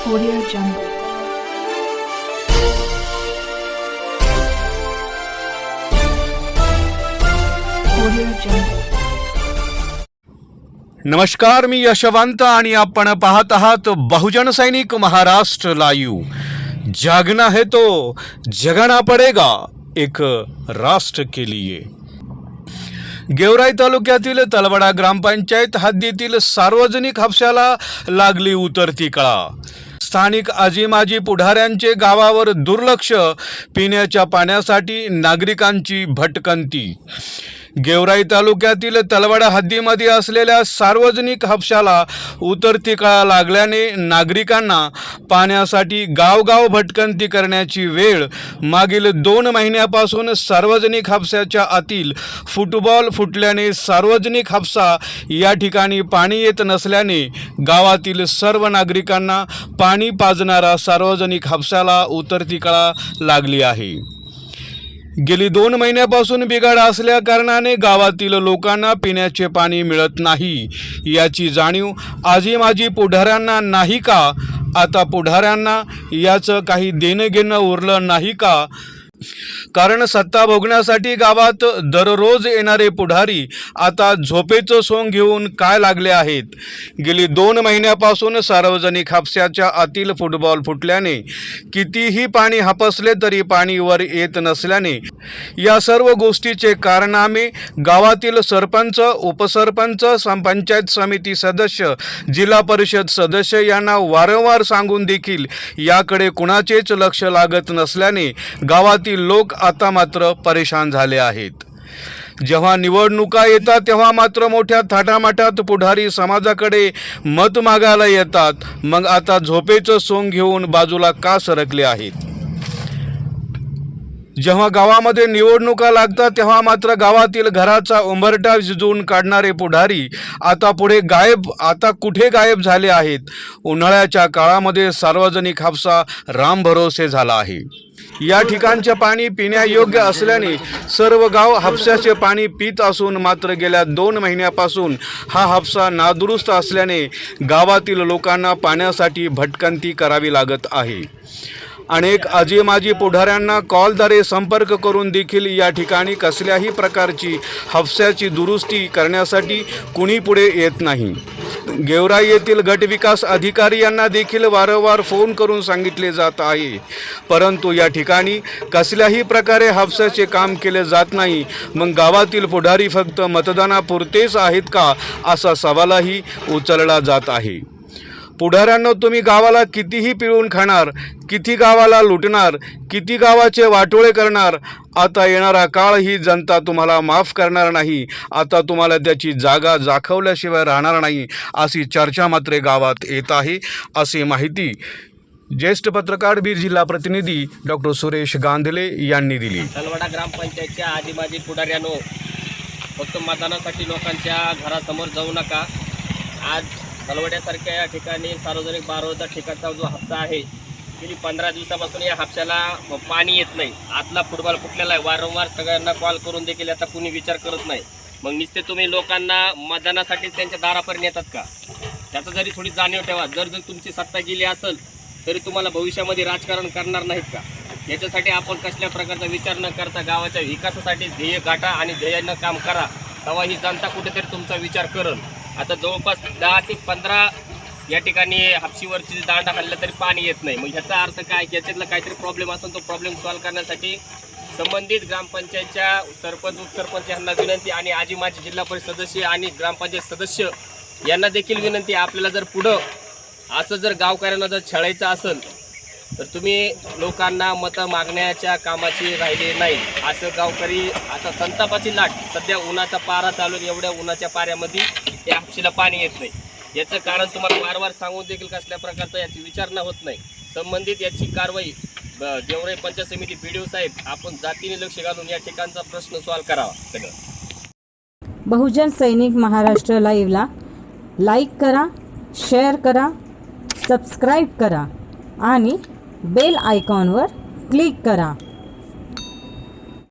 Audio Jungle. Audio Jungle. नमस्कार, मी यशवंत आणि आपण पाहत आहात बहुजन सैनिक महाराष्ट्र लाईव्ह। जागना है तो जगाना पडेगा एक राष्ट्र के लिए। गेवराई तालुक्यातील तलवडा ग्रामपंचायत हद्दीतील सार्वजनिक हापशाला लागली उतरती कळा। स्थानिक आजी-माजी पुढाऱ्यांचे गावावर दुर्लक्ष, पिण्याच्या पाण्यासाठी नागरिकांची भटकंती। गेवराई तालुक्यातील तलवडा हद्दीमध्ये असलेल्या सार्वजनिक हापशाला उतरती कळा लागल्याने नागरिकांना पाण्यासाठी गावगाव भटकंती करण्याची वेळ मागील 2 महिन्यापासून सार्वजनिक हापशाच्या आतील फुटबॉल फुटल्याने सार्वजनिक हापसा या ठिकाणी पाणी येत नसल्याने गावातील सर्व नागरिकांना पाणी पाजणारा सार्वजनिक हापशाला उतरती कळा लागली आहे। गेली 2 महिन्यापासून बिघाड असल्या कारणाने गावातील लोकांना पिण्याचे पाणी मिळत नाही याची जाणीव आजी-माजी पुढाऱ्यांना नाही का? आता पुढाऱ्यांना याचं काही देणं घेणं उरलं नाही का? कारण सत्ता भोगण्यासाठी गावात दररोज येणारे पुढारी आता झोपेचं सोंग घेऊन काय लागले आहेत। गेली 2 महिन्यापासून सार्वजनिक हापशाच्या आतील फुटबॉल फुटल्याने कितीही पाणी हापसले तरी पाणी वर येत नसल्याने या सर्व गोष्टीचे कारनामे गावातील सरपंच, उपसरपंच, पंचायत समिती सदस्य, जिल्हा परिषद सदस्य यांना वारंवार सांगून देखील याकडे कुणाचेच लक्ष लागत नसल्याने गावातील लोक आता मात्र परेशान झाले आहेत। जेव्हा निवडणुका येतात तेव्हा मात्र मोठ्या थाटामाटात पुढारी समाजाकडे मत मागायला येतात। मग आता झोपेचं सोंग घेऊन बाजूला का सरकले आहेत? जेव्हा गावामध्ये निवडणुका लागतात तेव्हा मात्र गावातील घराचा उंबरठा झिजवून काढणारे पुढारी आता कुठे गायब झाले आहेत? उन्हाळ्याच्या काळामध्ये सार्वजनिक हापसा रामभरोसे झाला आहे। या ठिकाणचे पाणी पिण्यायोग्य असल्याने सर्व गाव हापशाचे पाणी पित असून मात्र गेल्या 2 महिन्यापासून हा हापसा नादुरुस्त असल्याने गावातील लोकांना पाण्यासाठी भटकंती करावी लागत आहे। अनेक आजी-माजी पुढाऱ्यांना कॉलद्वारे संपर्क करून देखील या ठिकाणी कसल्याही प्रकारची हापशाची दुरुस्ती करण्यासाठी कुणी पुढे येत नाही। गेवराई येथील गट विकास अधिकारी यांना देखील वारंवार फोन करून सांगितले जात आहे, परंतु या ठिकाणी कसल्याही प्रकारे हापशाचे काम केले जात नाही। मग गावातील पुढारी फक्त मतदानापुरतेच आहेत का, असा सवालही उचलला जात आहे। पुढाऱ्यांना तुम्ही गावाला कितीही पिळून खाणार, किती गावाला लुटणार, किती गावाचे वाटोळे करणार, आता येणारा काळ ही जनता तुम्हाला माफ करणार नाही। आता तुम्हाला त्याची जागा दाखवल्याशिवाय राहणार नाही, अशी चर्चा मात्र गावात येत आहे, अशी माहिती ज्येष्ठ पत्रकार बीड जिल्हा प्रतिनिधी डॉक्टर सुरेश गांधले यांनी दिली। तलवडा ग्रामपंचायतच्या आदिवासी पुढाऱ्यांनो, फक्त मतदानासाठी लोकांच्या घरासमोर जाऊ नका। आज तलवड्यासारख्या या ठिकाणी सार्वजनिक बारोचा ठिकाणचा जो हापसा आहे, गेली 15 दिवसापासून या हापशाला पाणी येत नाही। आतला फुटबॉल फुटलेला आहे, वारंवार सगळ्यांना कॉल करून देखील आता कुणी विचार करत नाही। मग नुसते तुम्ही लोकांना मतदानासाठी त्यांच्या दारापर्यंत येतात का? त्याचा जरी थोडी जाणीव ठेवा। जर तुमची सत्ता गेली असेल तरी तुम्हाला भविष्यामध्ये राजकारण करणार नाहीत का? याच्यासाठी आपण कसल्या प्रकारचा विचार न करता गावाच्या विकासासाठी ध्येय गाठा आणि ध्येयानं काम करा, तेव्हा ही जनता कुठेतरी तुमचा विचार करेल। आता जवळपास 10 ते 15 या ठिकाणी हापशीवरची दांडा खाल्ला तरी पाणी येत नाही। मग ह्याचा अर्थ काय? याच्यातला काहीतरी प्रॉब्लेम असेल, तो प्रॉब्लेम सॉल्व्ह करण्यासाठी संबंधित ग्रामपंचायतच्या सरपंच, उपसरपंच यांना विनंती आणि आजी-माजी जिल्हा परिषद सदस्य आणि ग्रामपंचायत सदस्य यांना देखील विनंती, आपल्याला जर पुढं असं जर गावकऱ्यांना जर छळायचं असेल तर तुम्ही लोकांना मतं मागण्याच्या कामाची राहिले नाही। असं गावकरी आता संतापाची लाट, सध्या उन्हाचा पारा चालू, एवढ्या उन्हाच्या पाऱ्यामध्ये या हापशीला पाणी येत नाही। याचं कारण तुम्हाला वारंवार सांगून देखील कसल्या प्रकारचा याची विचारणा होत नाही। संबंधित याची कारवाई गेवराई पंचायत समिती BDO साहेब आपण जातीने लक्ष घालून या ठिकाणचा प्रश्न सॉल्व्ह करावा। बहुजन सैनिक महाराष्ट्र लाईव्हला लाईक करा, शेअर करा, सबस्क्राईब करा आणि बेल आयकॉनवर क्लिक करा।